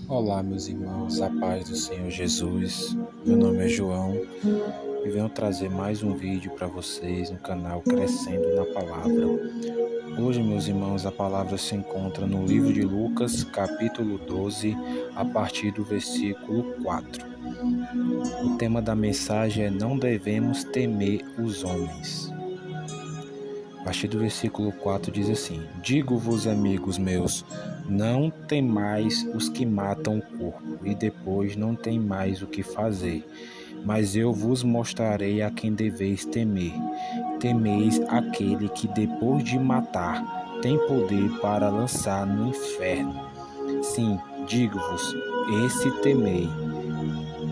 Olá, meus irmãos, a paz do Senhor Jesus. Meu nome é João e venho trazer mais um vídeo para vocês no canal Crescendo na Palavra. Hoje, meus irmãos, a palavra se encontra no livro de Lucas, capítulo 12, a partir do versículo 4. O tema da mensagem é: Não devemos temer os homens. A partir do versículo 4 diz assim: Digo-vos, amigos meus, não temais os que matam o corpo, e depois não tem mais o que fazer. Mas eu vos mostrarei a quem deveis temer. Temeis aquele que, depois de matar, tem poder para lançar no inferno. Sim, digo-vos, esse temei.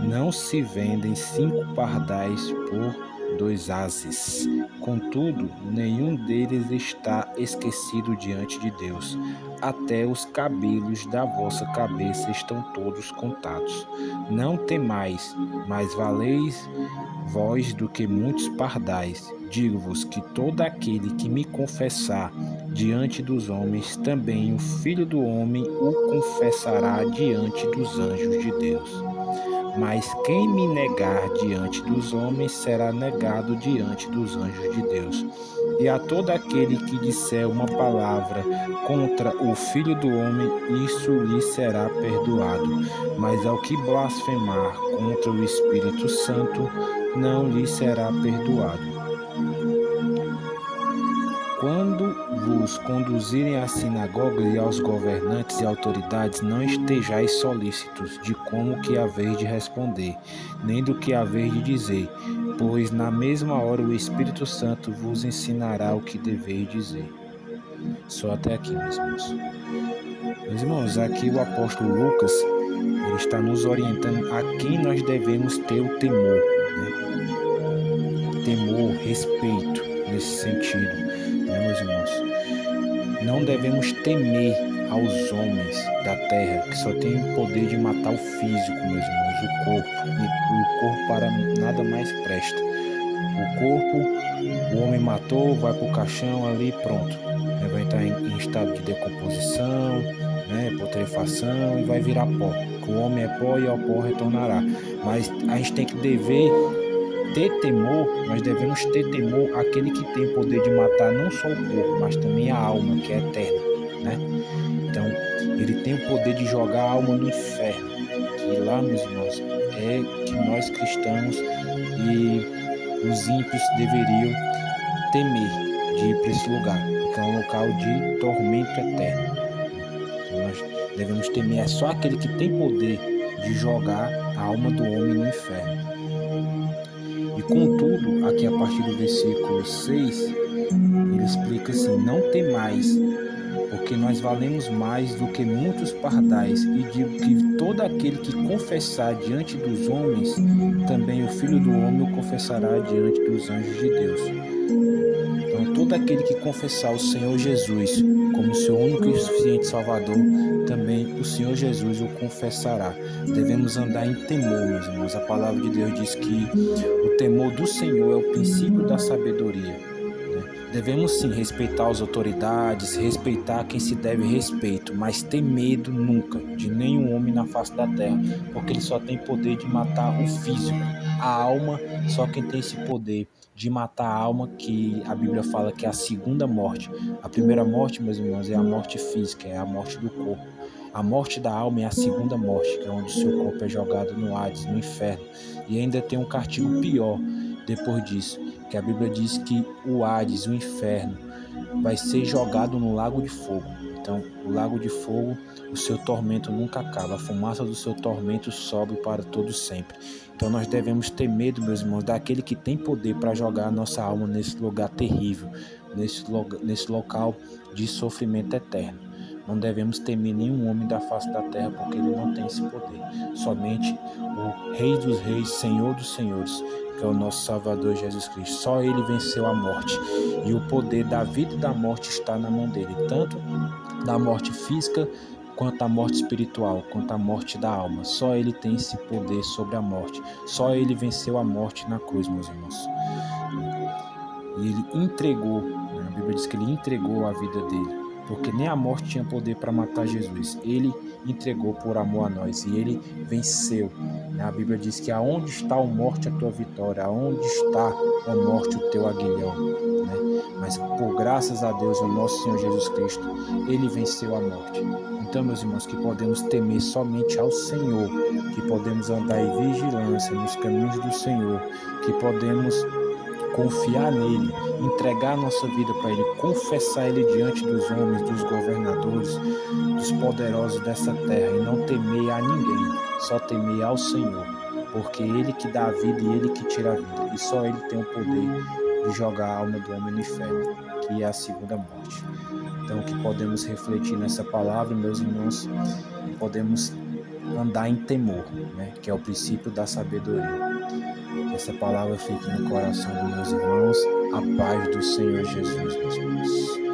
Não se vendem 5 pardais por 2 ases. Contudo, nenhum deles está esquecido diante de Deus. Até os cabelos da vossa cabeça estão todos contados. Não temais, mais valeis vós do que muitos pardais. Digo-vos que todo aquele que me confessar diante dos homens, também o Filho do Homem o confessará diante dos anjos de Deus. Mas quem me negar diante dos homens será negado diante dos anjos de Deus. E a todo aquele que disser uma palavra contra o Filho do Homem, isso lhe será perdoado. Mas ao que blasfemar contra o Espírito Santo, não lhe será perdoado. Quando vos conduzirem à sinagoga e aos governantes e autoridades, não estejais solícitos de como que haveis de responder, nem do que haveis de dizer, pois na mesma hora o Espírito Santo vos ensinará o que deveis dizer. Só até aqui, meus irmãos. Meus irmãos, aqui o apóstolo Lucas, ele está nos orientando a quem nós devemos ter o temor, né? Temor, respeito, nesse sentido, né, meus irmãos? Não devemos temer aos homens da terra, que só têm o poder de matar o físico, meus irmãos, o corpo. E o corpo para nada mais presta. O corpo, o homem matou, vai para o caixão ali, pronto. Vai entrar em estado de decomposição, né, putrefação, e vai virar pó. O homem é pó e ao pó retornará. Mas a gente tem que ter temor, nós devemos ter temor àquele que tem o poder de matar não só o corpo, mas também a alma, que é eterna, né? Então, ele tem o poder de jogar a alma no inferno, que lá, meus irmãos, é que nós cristãos e os ímpios deveriam temer de ir para esse lugar, porque é um local de tormento eterno. Então, nós devemos temer, é só aquele que tem poder de jogar a alma do homem no inferno. E contudo, aqui a partir do versículo 6, ele explica assim: não temais, porque nós valemos mais do que muitos pardais, e digo que todo aquele que confessar diante dos homens, também o Filho do Homem o confessará diante dos anjos de Deus. Então, todo aquele que confessar o Senhor Jesus como seu único e suficiente Salvador, também o Senhor Jesus o confessará. Devemos andar em temor, meus irmãos. A palavra de Deus diz que o temor do Senhor é o princípio da sabedoria. Devemos sim respeitar as autoridades, respeitar quem se deve respeito, mas ter medo nunca de nenhum homem na face da terra, porque ele só tem poder de matar o físico, a alma. Só quem tem esse poder de matar a alma, que a Bíblia fala que é a segunda morte. A primeira morte, meus irmãos, é a morte física, é a morte do corpo. A morte da alma é a segunda morte, que é onde o seu corpo é jogado no Hades, no inferno. E ainda tem um castigo pior depois disso, que a Bíblia diz que o Hades, o inferno, vai ser jogado no lago de fogo. Então, o lago de fogo, o seu tormento nunca acaba, a fumaça do seu tormento sobe para todo sempre. Então, nós devemos ter medo, meus irmãos, daquele que tem poder para jogar a nossa alma nesse lugar terrível, nesse local de sofrimento eterno. Não devemos temer nenhum homem da face da terra, porque ele não tem esse poder. Somente o Rei dos Reis, Senhor dos Senhores, que é o nosso Salvador Jesus Cristo. Só ele venceu a morte. E o poder da vida e da morte está na mão dele, tanto da morte física, quanto a morte espiritual, quanto a morte da alma. Só ele tem esse poder sobre a morte. Só ele venceu a morte na cruz, meus irmãos. E ele entregou, a Bíblia diz que ele entregou a vida dele, porque nem a morte tinha poder para matar Jesus. Ele entregou por amor a nós e ele venceu. A Bíblia diz que aonde está, a morte, a tua vitória, aonde está, a morte, o teu aguilhão, né? Mas por graças a Deus, o nosso Senhor Jesus Cristo, ele venceu a morte. Então, meus irmãos, que podemos temer somente ao Senhor, que podemos andar em vigilância nos caminhos do Senhor, que podemos confiar nele, entregar nossa vida para ele, confessar ele diante dos homens, dos governadores, dos poderosos dessa terra e não temer a ninguém, só temer ao Senhor, porque ele que dá a vida e ele que tira a vida, e só ele tem o poder de jogar a alma do homem no inferno, que é a segunda morte. Então, que podemos refletir nessa palavra, meus irmãos, podemos andar em temor, né? Que é o princípio da sabedoria. Que essa palavra fique no coração dos meus irmãos, a paz do Senhor Jesus, meus irmãos.